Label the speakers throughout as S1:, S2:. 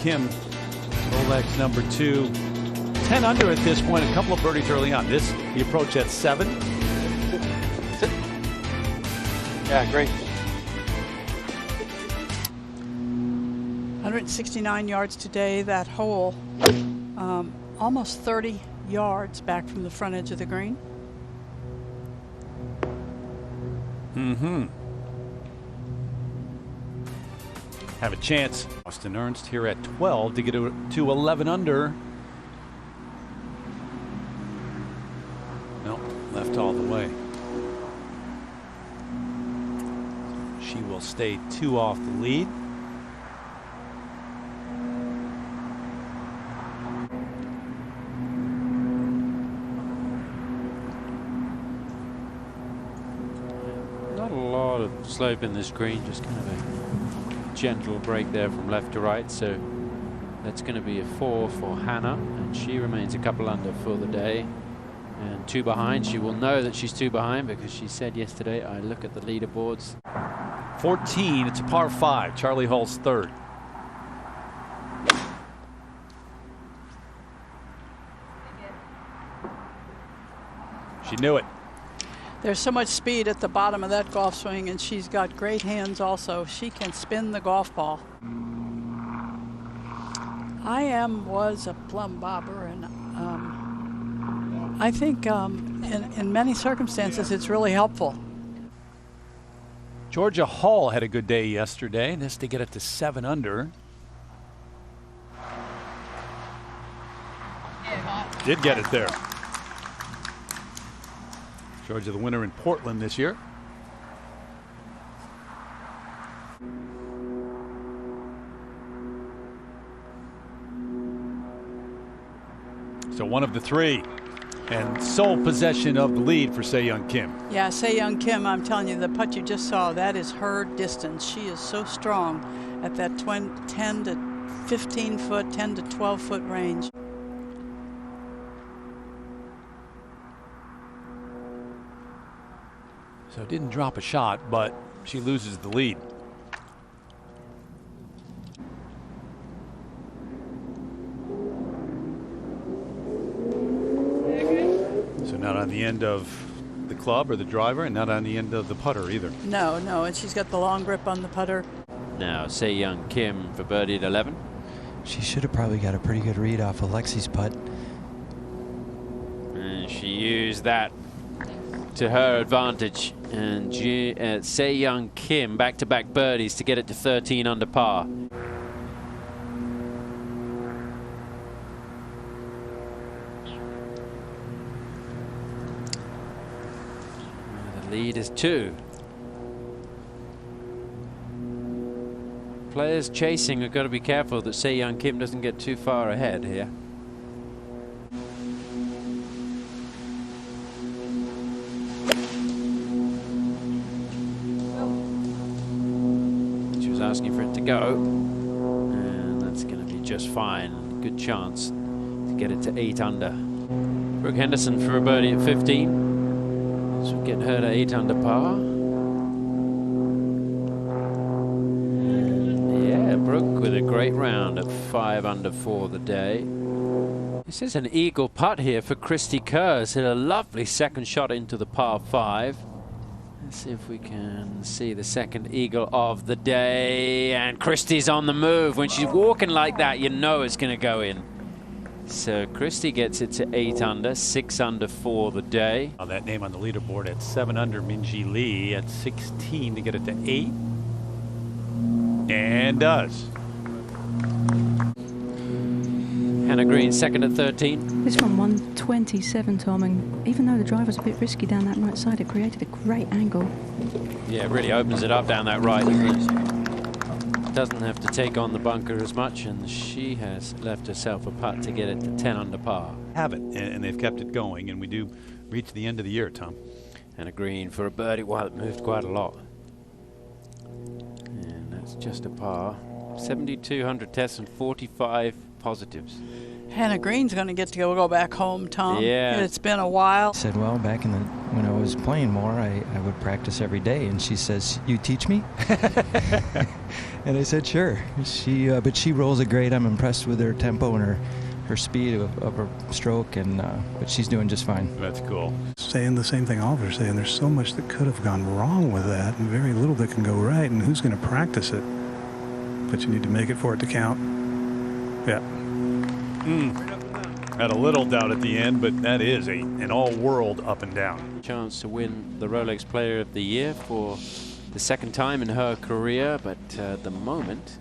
S1: Kim, Rolex number 2. 10 under at this point, a couple of birdies early on. This, the approach at 7.
S2: Yeah, great.
S3: 169 yards today, that hole. Almost 30 yards back from the front edge of the green.
S1: Have a chance. Austin Ernst here at 12 to get to 11 under. No, left all the way. She will stay 2 off the lead.
S4: Not a lot of slope in this green, just kind of a gentle break there from left to right. So that's going to be a 4 for Hannah, and she remains a couple under for the day. And 2 behind. She will know that she's 2 behind because she said yesterday, I look at the leaderboards.
S1: 14, it's a par 5. Charlie Hull's 3rd. She knew it.
S3: There's so much speed at the bottom of that golf swing, and she's got great hands also. She can spin the golf ball. Was a plumb bobber, and I think in many circumstances it's really helpful.
S1: Georgia Hall had a good day yesterday, and this to get it to 7 under. Did get it there. Georgia the winner in Portland this year. So one of the 3, and sole possession of the lead for Se-Young Kim.
S3: Yeah, Se-Young Kim, I'm telling you, the putt you just saw, that is her distance. She is so strong at that 10 to 15 foot, 10 to 12 foot range.
S1: So didn't drop a shot, but she loses the lead. So not on the end of the club or the driver, and not on the end of the putter either.
S3: No, and she's got the long grip on the putter.
S4: Now Se-Young Kim for birdie at 11.
S5: She should have probably got a pretty good read off Alexi's putt.
S4: And she used that to her advantage. And Se-Young Kim back-to-back birdies to get it to 13 under par. The lead is 2. Players chasing have got to be careful that Se-Young Kim doesn't get too far ahead here. She was asking for it to go, and that's going to be just fine. Good chance to get it to 8 under. Brooke Henderson for a birdie at 15. So get her to 8 under par. Brooke with a great round at 5 under for the day. This is an eagle putt here for Christy Kerrs. Hit a lovely second shot into the par 5. Let's see if we can see the second eagle of the day. And Christy's on the move. When she's walking like that, you know it's going to go in. So Christy gets it to 8 under, 6 under for the day.
S1: That name on the leaderboard at 7 under, Minjee Lee at 16 to get it to 8. And does.
S4: Hannah Green second at 13.
S6: This one 127, Tom, and even though the drive was a bit risky down that right side, it created a great angle.
S4: Yeah, it really opens it up down that right. Doesn't have to take on the bunker as much, and she has left herself a putt to get it to 10 under par.
S1: Have it, and they've kept it going, and we do reach the end of the year, Tom.
S4: Hannah Green for a birdie. While it moved quite a lot. It's just a par. 7,200 tests and 45 positives.
S3: Hannah Green's going to get to go back home, Tom.
S4: Yeah.
S3: It's been a while.
S5: Said, well, back in the when I was playing more, I would practice every day. And she says, "You teach me?" And I said, "Sure." But she rolls it great. I'm impressed with her tempo and her speed of her stroke, and but she's doing just fine.
S1: That's cool.
S7: Saying the same thing Oliver's saying. There's so much that could have gone wrong with that, and very little that can go right. And who's going to practice it? But you need to make it for it to count. Yeah.
S1: Had a little doubt at the end, but that is an all-world up and down.
S4: Chance to win the Rolex Player of the Year for the second time in her career, but at the moment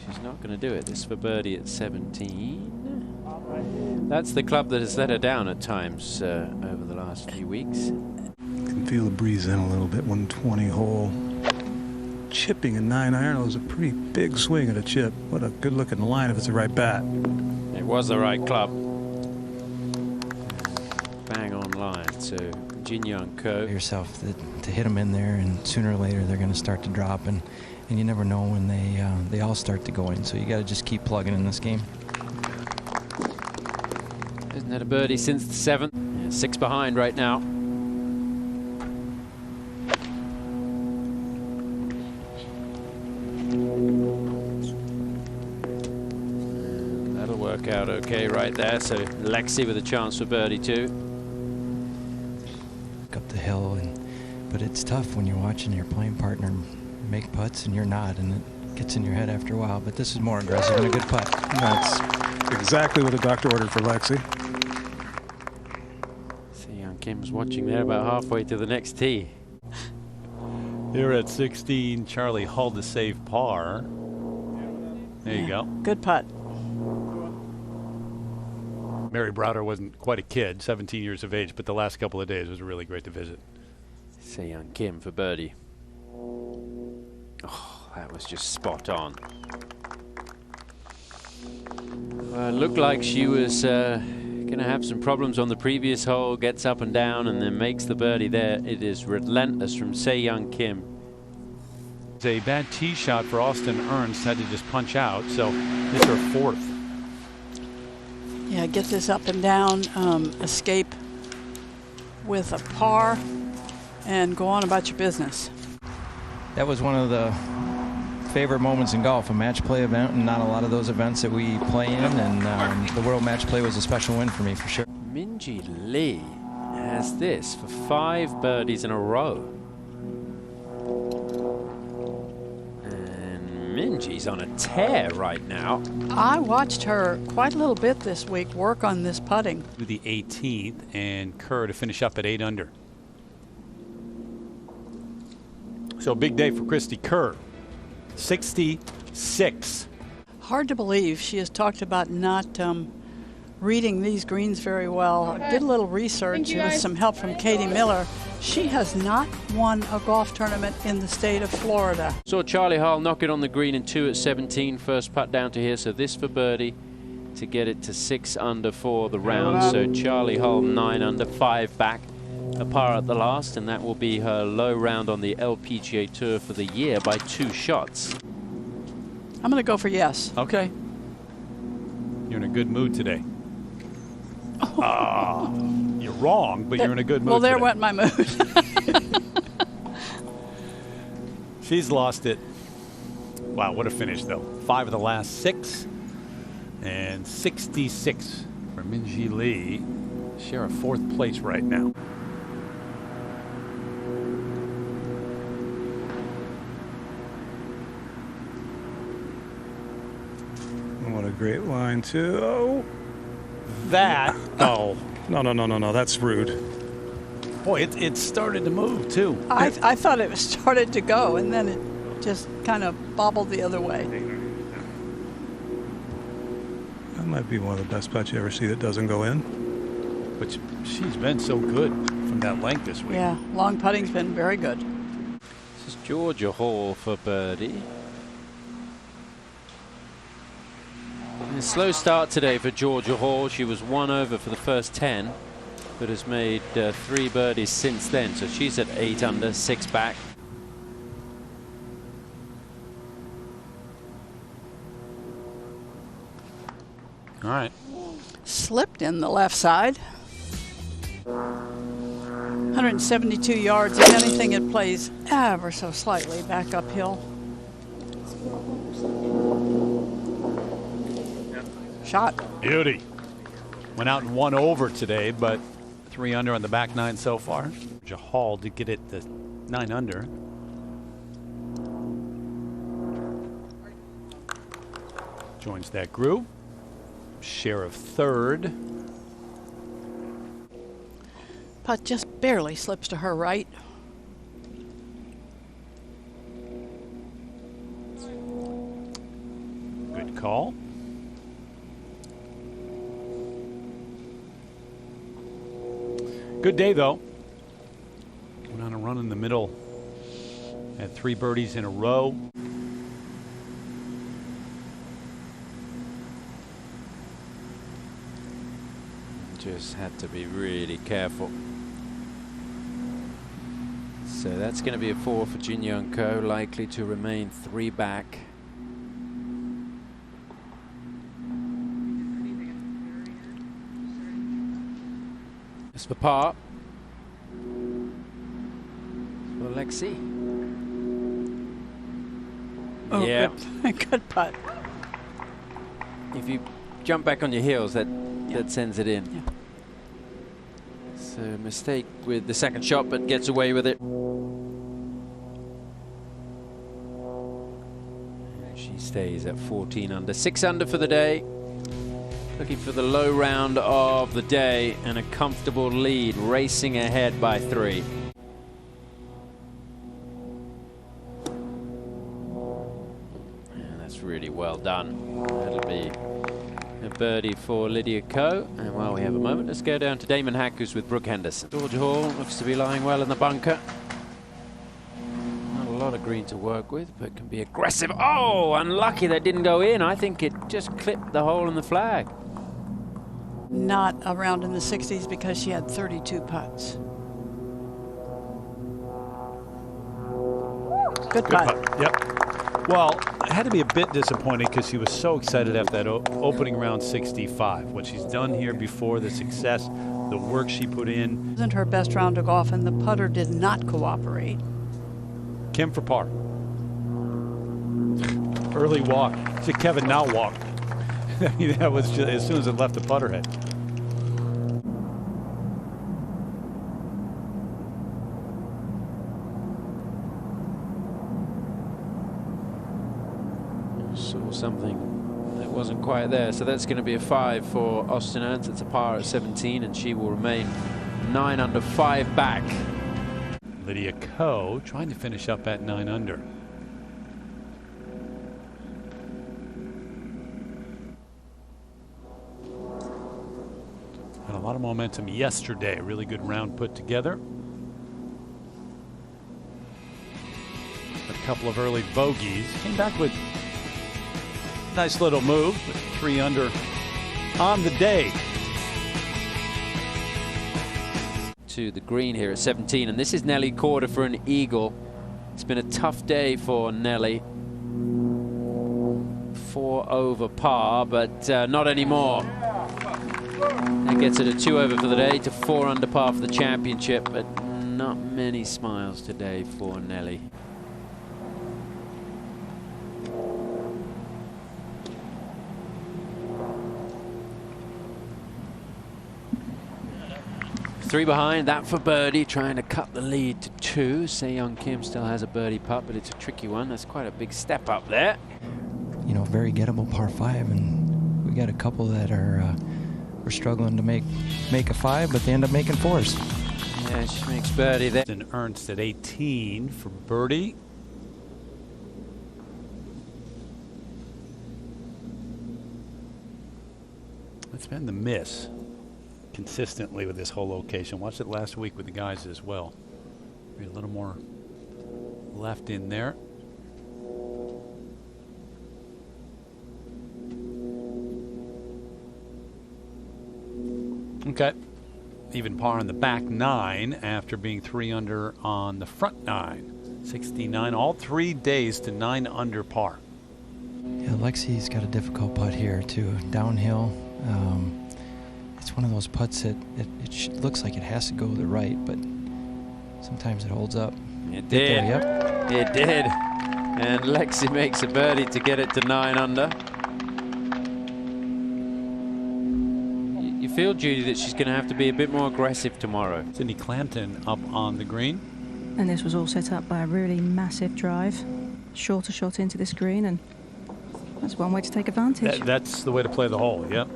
S4: she's not going to do it. This for birdie at 17. That's the club that has let her down at times over the last few weeks.
S7: Can feel the breeze in a little bit. 120 hole. Chipping a 9-iron was a pretty big swing at a chip. What a good-looking line if it's the right bat.
S4: It was the right club. Bang on line. So Jin Young Ko.
S5: Yourself to hit them in there, and sooner or later they're going to start to drop, and you never know when they all start to go in. So you got to just keep plugging in this game.
S4: Isn't that a birdie since the 7th? Yeah, 6 behind right now. And that'll work out okay right there. So Lexi with a chance for birdie too.
S5: Up the hill, but it's tough when you're watching your playing partner make putts and you're not, and it gets in your head after a while. But this is more aggressive and a good putt.
S7: That's exactly what the doctor ordered for Lexi.
S4: Young Kim's watching there about halfway to the next tee.
S1: Here at 16, Charlie Hull to save par. There you go.
S3: Good putt.
S1: Mary Browder wasn't quite a kid, 17 years of age, but the last couple of days was really great to visit.
S4: Young Kim for birdie. Oh, that was just spot on. Looked like she was going to have some problems on the previous hole, gets up and down and then makes the birdie there. It is relentless from Young Kim.
S1: It's a bad tee shot for Austin Ernst, had to just punch out, so this is her 4th.
S3: Yeah, get this up and down, escape with a par, and go on about your business.
S5: That was one of the favorite moments in golf, a match play event, and not a lot of those events that we play in, and the World Match Play was a special win for me for sure.
S4: Minjee Lee has this for 5 birdies in a row. And Minjee's on a tear right now.
S3: I watched her quite a little bit this week work on this putting.
S1: To the 18th, and Kerr to finish up at 8 under. So big day for Christy Kerr. 66.
S3: Hard to believe she has talked about not reading these greens very well. I did a little research with some help from Katie Miller. She has not won a golf tournament in the state of Florida.
S4: Saw Charlie Hull knock it on the green in 2 at 17. First putt down to here, so this for birdie to get it to 6 under for the round. So Charlie Hull 9 under, 5 back. A par at the last, and that will be her low round on the LPGA Tour for the year by 2 shots.
S3: I'm going to go for yes.
S1: Okay. You're in a good mood today. You're wrong, but you're in a good mood
S3: Well, there
S1: today.
S3: went my mood.
S1: She's lost it. Wow, what a finish, though. 5 of the last 6. And 66 for Minjee Lee. Share a 4th place right now.
S7: What a great line, too. Oh.
S1: That, oh.
S7: No. That's rude.
S1: Boy, it started to move, too.
S3: I thought it started to go, and then it just kind of bobbled the other way.
S7: That might be one of the best putts you ever see that doesn't go in.
S1: But she's been so good from that length this week.
S3: Yeah, long putting's been very good.
S4: This is Georgia Hall for birdie. And a slow start today for Georgia Hall. She was 1 over for the first 10, but has made 3 birdies since then. So she's at 8 under, 6 back.
S1: All right.
S3: Slipped in the left side. 150 172 yards. If anything, it plays ever so slightly back uphill. Shot.
S1: Beauty. Went out and 1 over today, but 3 under on the back 9 so far. Hall to get it to 9 under. Joins that group. Share of 3rd.
S3: Putt just barely slips to her right.
S1: Good call. Good day, though. Went on a run in the middle. Had 3 birdies in a row.
S4: Just had to be really careful. So that's going to be a 4 for Jin Young Ko, likely to remain 3 back. It's for par. For Lexi.
S3: Oh,
S4: yeah.
S3: Good, good putt.
S4: If you jump back on your heels, that sends it in.
S3: Yeah.
S4: So mistake with the second shot, but gets away with it. She stays at 14 under. 6 under for the day. Looking for the low round of the day and a comfortable lead, racing ahead by 3. And that's really well done. That'll be a birdie for Lydia Ko. And while we have a moment, let's go down to Damon Hack, who's with Brooke Henderson. George Hall looks to be lying well in the bunker. Not a lot of green to work with, but can be aggressive. Oh, unlucky that didn't go in. I think it just clipped the hole in the flag.
S3: Not around in the 60s because she had 32 putts. Good putt.
S1: Yep. Well, it had to be a bit disappointing because she was so excited after that opening round 65. What she's done here before, the success, the work she put in.
S3: It wasn't her best round of golf, and the putter did not cooperate.
S1: Kim for par. Early walk. To Kevin now walk. That was just, as soon as it left the putter head.
S4: Saw something that wasn't quite there, so that's going to be a 5 for Austin Ernst. It's a par at 17, and she will remain 9 under, 5 back.
S1: Lydia Ko trying to finish up at 9 under. Had a lot of momentum yesterday. Really good round put together. A couple of early bogeys. Came back with a nice little move, with 3 under on the day.
S4: To the green here at 17, and this is Nelly Corder for an eagle. It's been a tough day for Nelly. 4 over par, but not anymore. That gets it a 2 over for the day to 4 under par for the championship, but not many smiles today for Nelly. Three behind, that for birdie, trying to cut the lead to 2. Se-Young Kim still has a birdie putt, but it's a tricky one. That's quite a big step up there.
S5: You know, very gettable par 5, and we got a couple that are we're struggling to make a 5, but they end up making 4s.
S4: Yeah, she makes birdie there.
S1: And Ernst at 18 for birdie. It's been the miss consistently with this whole location. Watched it last week with the guys as well. Maybe a little more left in there. Okay. Even par on the back 9 after being 3 under on the front 9. 69, all 3 days to 9 under par.
S5: Yeah, Lexi's got a difficult putt here too. Downhill. It's one of those putts that it looks like it has to go to the right, but Sometimes it holds up.
S4: It did.
S5: Yep.
S4: It did. And Lexi makes a birdie to get it to 9 under. You feel, Judy, that she's going to have to be a bit more aggressive tomorrow.
S1: Sydney Clanton up on the green.
S6: And this was all set up by a really massive drive. Shorter shot into this green, and that's one way to take advantage.
S1: That's the way to play the hole, yep.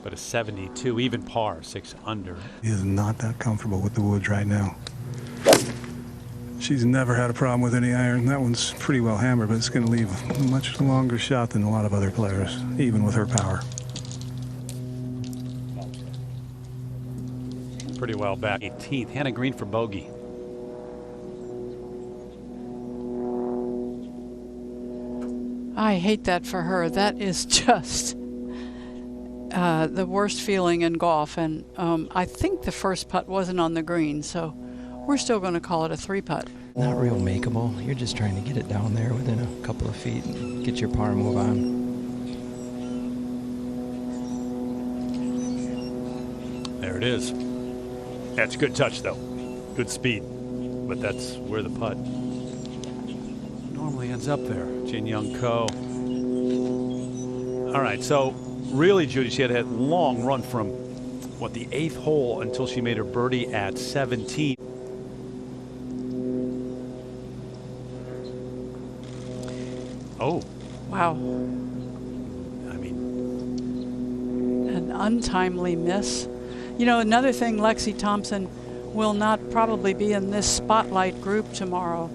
S1: But a 72, even par, 6 under.
S7: He is not that comfortable with the woods right now. She's never had a problem with any iron. That one's pretty well hammered, but it's going to leave a much longer shot than a lot of other players, even with her power.
S1: Pretty well back. 18th, Hannah Green for bogey.
S3: I hate that for her. That is just the worst feeling in golf. And I think the first putt wasn't on the green, so we're still going to call it a 3-putt.
S5: Not real makeable. You're just trying to get it down there within a couple of feet and get your par move on.
S1: There it is. That's a good touch, though. Good speed. But that's where the putt normally ends up there. Jin Young Ko. All right, so really, Judy, she had a long run from, what, the 8th hole until she made her birdie at 17. Oh.
S3: Wow.
S1: I mean,
S3: An untimely miss. You know, another thing, Lexi Thompson will not probably be in this spotlight group tomorrow,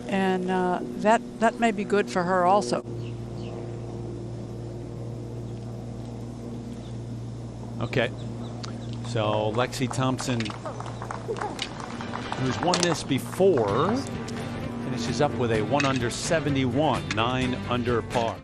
S3: and that may be good for her also.
S1: okay. So Lexi Thompson, who's won this before, finishes up with a 1 under 71, 9 under par.